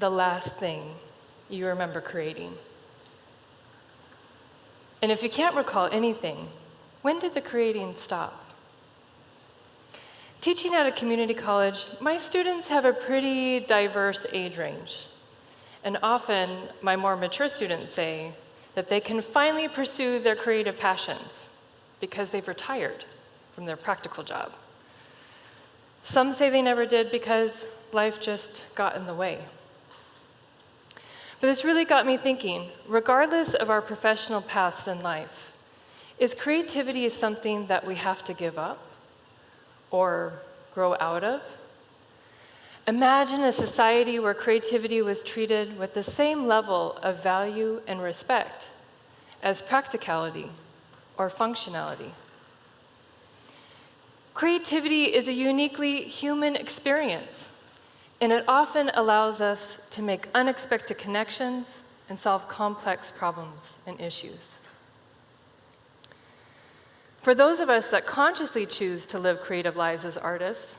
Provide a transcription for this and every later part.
the last thing you remember creating? And if you can't recall anything, when did the creating stop? Teaching at a community college, my students have a pretty diverse age range. And often, my more mature students say that they can finally pursue their creative passions because they've retired from their practical job. Some say they never did because life just got in the way. But this really got me thinking, regardless of our professional paths in life, is creativity something that we have to give up or grow out of? Imagine a society where creativity was treated with the same level of value and respect as practicality or functionality. Creativity is a uniquely human experience, and it often allows us to make unexpected connections and solve complex problems and issues. For those of us that consciously choose to live creative lives as artists,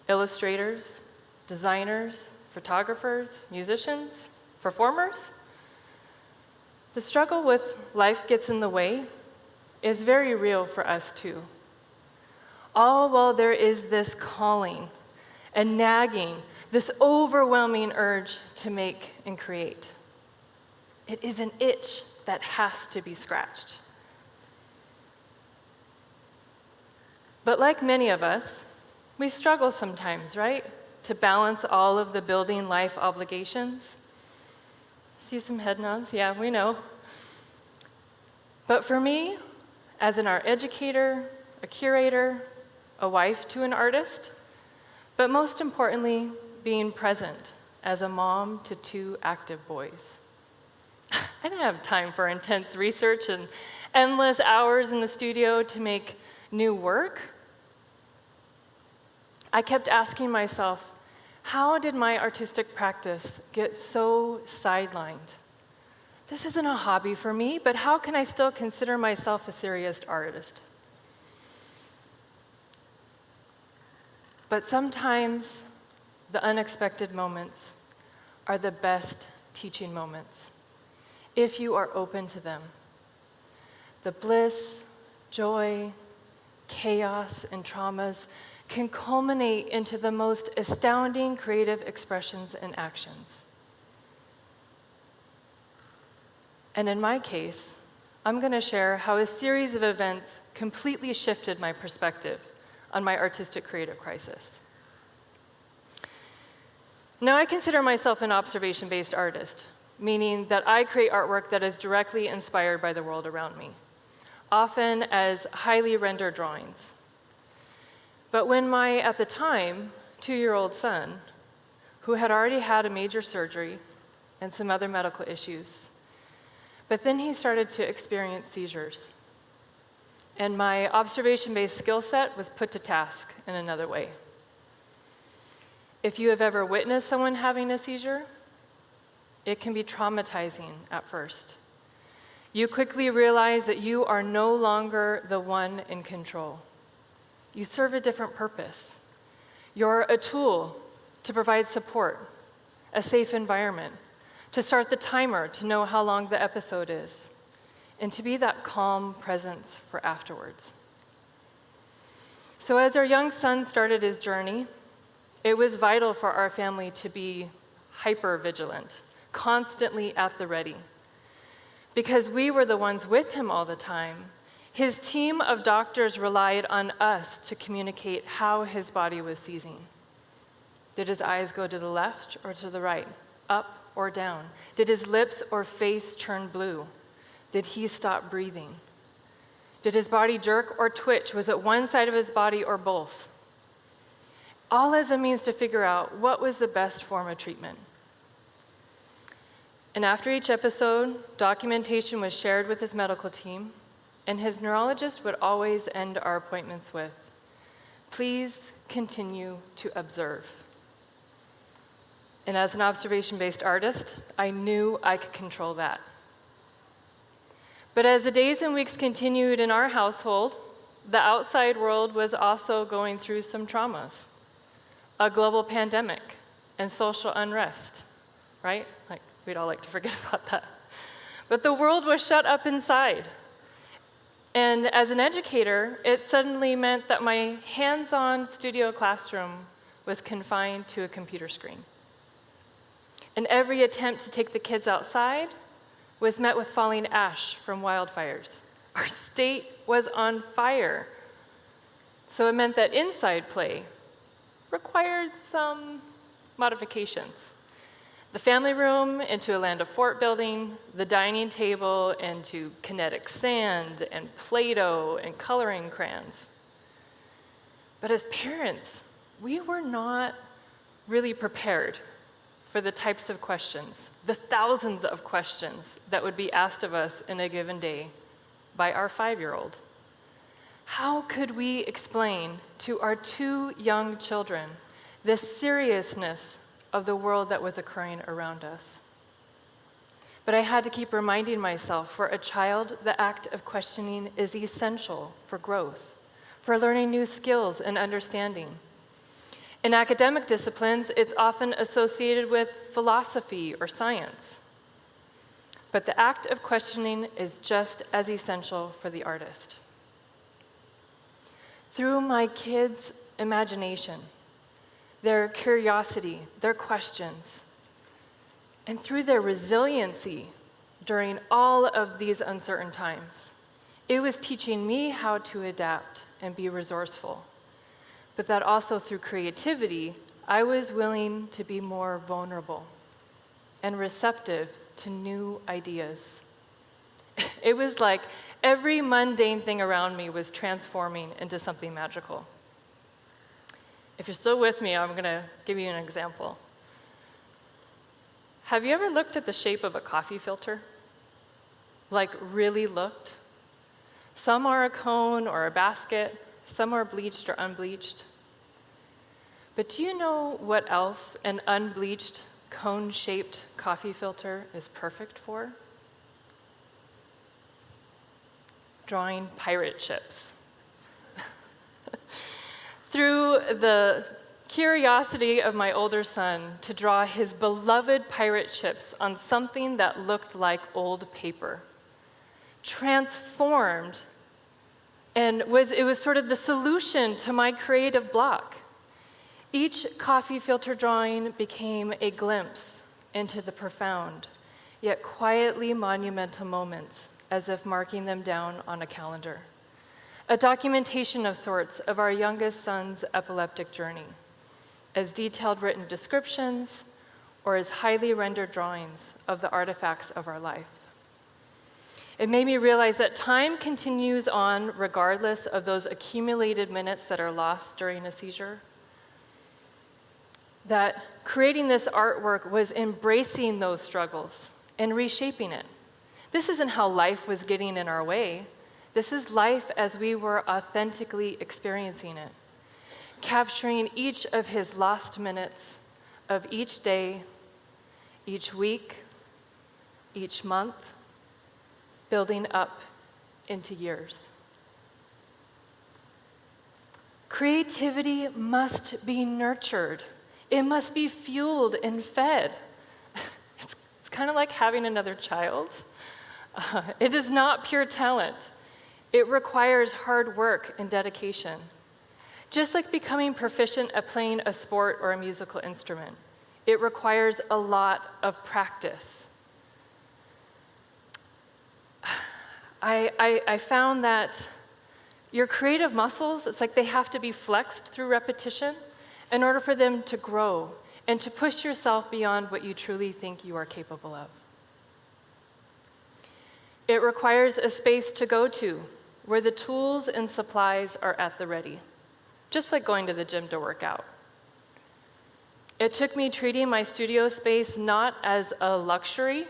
illustrators, designers, photographers, musicians, performers, the struggle with life gets in the way is very real for us too. All while there is this calling and nagging, this overwhelming urge to make and create. It is an itch that has to be scratched. But like many of us, we struggle sometimes, right? To balance all of the building life obligations. See some head nods? Yeah, we know. But for me, as an art educator, a curator, a wife to an artist, but most importantly, being present as a mom to 2 active boys. I didn't have time for intense research and endless hours in the studio to make new work. I kept asking myself, how did my artistic practice get so sidelined? This isn't a hobby for me, but how can I still consider myself a serious artist? But sometimes the unexpected moments are the best teaching moments, if you are open to them. The bliss, joy, chaos, and traumas can culminate into the most astounding creative expressions and actions. And in my case, I'm going to share how a series of events completely shifted my perspective on my artistic creative crisis. Now, I consider myself an observation-based artist, meaning that I create artwork that is directly inspired by the world around me, often as highly rendered drawings. But when my, at the time, 2-year-old son, who had already had a major surgery and some other medical issues, but then he started to experience seizures, and my observation-based skill set was put to task in another way. If you have ever witnessed someone having a seizure, it can be traumatizing at first. You quickly realize that you are no longer the one in control. You serve a different purpose. You're a tool to provide support, a safe environment, to start the timer to know how long the episode is, and to be that calm presence for afterwards. So as our young son started his journey, it was vital for our family to be hyper-vigilant, constantly at the ready. Because we were the ones with him all the time, his team of doctors relied on us to communicate how his body was seizing. Did his eyes go to the left or to the right, up or down? Did his lips or face turn blue? Did he stop breathing? Did his body jerk or twitch? Was it one side of his body or both? All as a means to figure out what was the best form of treatment. And after each episode, documentation was shared with his medical team, and his neurologist would always end our appointments with, "Please continue to observe." And as an observation-based artist, I knew I could control that. But as the days and weeks continued in our household, the outside world was also going through some traumas. A global pandemic, and social unrest, right? Like, we'd all like to forget about that. But the world was shut up inside. And as an educator, it suddenly meant that my hands-on studio classroom was confined to a computer screen. And every attempt to take the kids outside was met with falling ash from wildfires. Our state was on fire. So it meant that inside play required some modifications. The family room into a Land of Fort building, the dining table into kinetic sand and Play-Doh and coloring crayons. But as parents, we were not really prepared for the types of questions, the thousands of questions that would be asked of us in a given day by our 5-year-old. How could we explain to our 2 young children the seriousness of the world that was occurring around us? But I had to keep reminding myself, for a child, the act of questioning is essential for growth, for learning new skills and understanding. In academic disciplines, it's often associated with philosophy or science. But the act of questioning is just as essential for the artist. Through my kids' imagination, their curiosity, their questions, and through their resiliency during all of these uncertain times, it was teaching me how to adapt and be resourceful. But that also through creativity, I was willing to be more vulnerable and receptive to new ideas. It was like every mundane thing around me was transforming into something magical. If you're still with me, I'm going to give you an example. Have you ever looked at the shape of a coffee filter? Like, really looked? Some are a cone or a basket, some are bleached or unbleached. But do you know what else an unbleached, cone-shaped coffee filter is perfect for? Drawing pirate ships. Through the curiosity of my older son to draw his beloved pirate ships on something that looked like old paper, transformed, and it was sort of the solution to my creative block. Each coffee filter drawing became a glimpse into the profound, yet quietly monumental moments, as if marking them down on a calendar. A documentation of sorts of our youngest son's epileptic journey, as detailed written descriptions or as highly rendered drawings of the artifacts of our life. It made me realize that time continues on regardless of those accumulated minutes that are lost during a seizure. That creating this artwork was embracing those struggles and reshaping it. This isn't how life was getting in our way. This is life as we were authentically experiencing it, capturing each of his lost minutes of each day, each week, each month, building up into years. Creativity must be nurtured. It must be fueled and fed. It's kind of like having another child. It is not pure talent. It requires hard work and dedication. Just like becoming proficient at playing a sport or a musical instrument, it requires a lot of practice. I found that your creative muscles, it's like they have to be flexed through repetition in order for them to grow and to push yourself beyond what you truly think you are capable of. It requires a space to go to where the tools and supplies are at the ready, just like going to the gym to work out. It took me treating my studio space not as a luxury,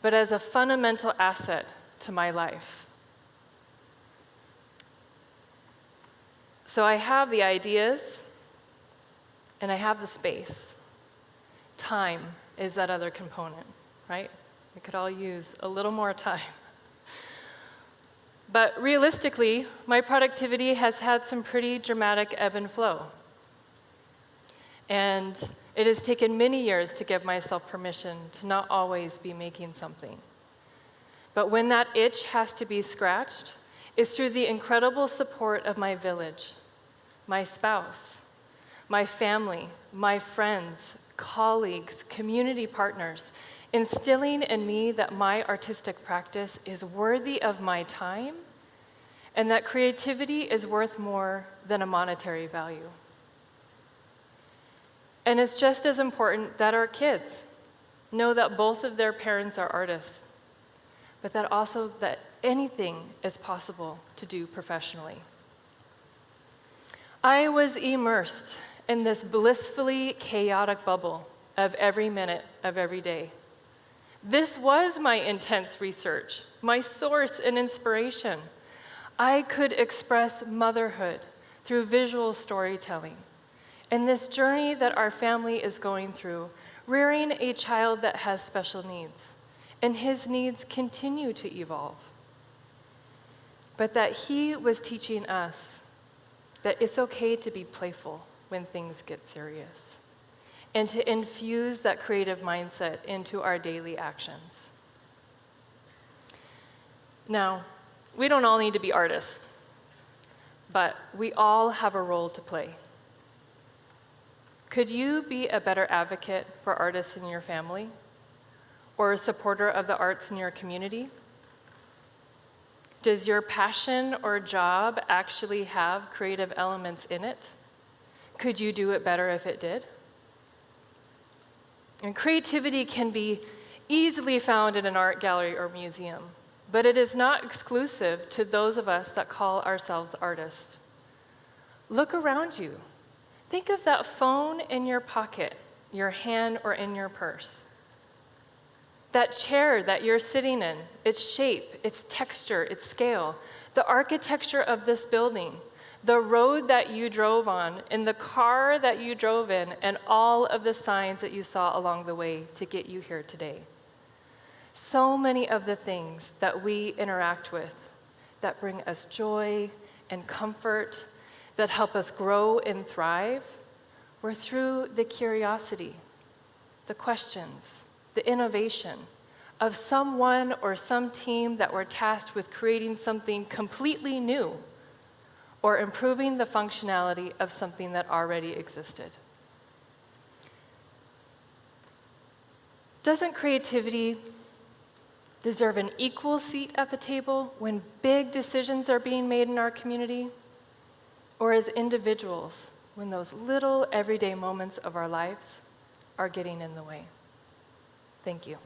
but as a fundamental asset to my life. So I have the ideas, and I have the space. Time is that other component, right? We could all use a little more time. But realistically, my productivity has had some pretty dramatic ebb and flow. And it has taken many years to give myself permission to not always be making something. But when that itch has to be scratched, it's through the incredible support of my village, my spouse, my family, my friends, colleagues, community partners, instilling in me that my artistic practice is worthy of my time and that creativity is worth more than a monetary value. And it's just as important that our kids know that both of their parents are artists, but that also that anything is possible to do professionally. I was immersed in this blissfully chaotic bubble of every minute of every day. This was my intense research, my source and inspiration. I could express motherhood through visual storytelling. And this journey that our family is going through, rearing a child that has special needs, and his needs continue to evolve. But that he was teaching us that it's okay to be playful when things get serious, and to infuse that creative mindset into our daily actions. Now, we don't all need to be artists, but we all have a role to play. Could you be a better advocate for artists in your family, or a supporter of the arts in your community? Does your passion or job actually have creative elements in it? Could you do it better if it did? And creativity can be easily found in an art gallery or museum, but it is not exclusive to those of us that call ourselves artists. Look around you. Think of that phone in your pocket, your hand, or in your purse. That chair that you're sitting in, its shape, its texture, its scale, the architecture of this building, the road that you drove on, and the car that you drove in, and all of the signs that you saw along the way to get you here today. So many of the things that we interact with that bring us joy and comfort, that help us grow and thrive, were through the curiosity, the questions, the innovation of someone or some team that were tasked with creating something completely new or improving the functionality of something that already existed. Doesn't creativity deserve an equal seat at the table when big decisions are being made in our community? Or as individuals, when those little everyday moments of our lives are getting in the way? Thank you.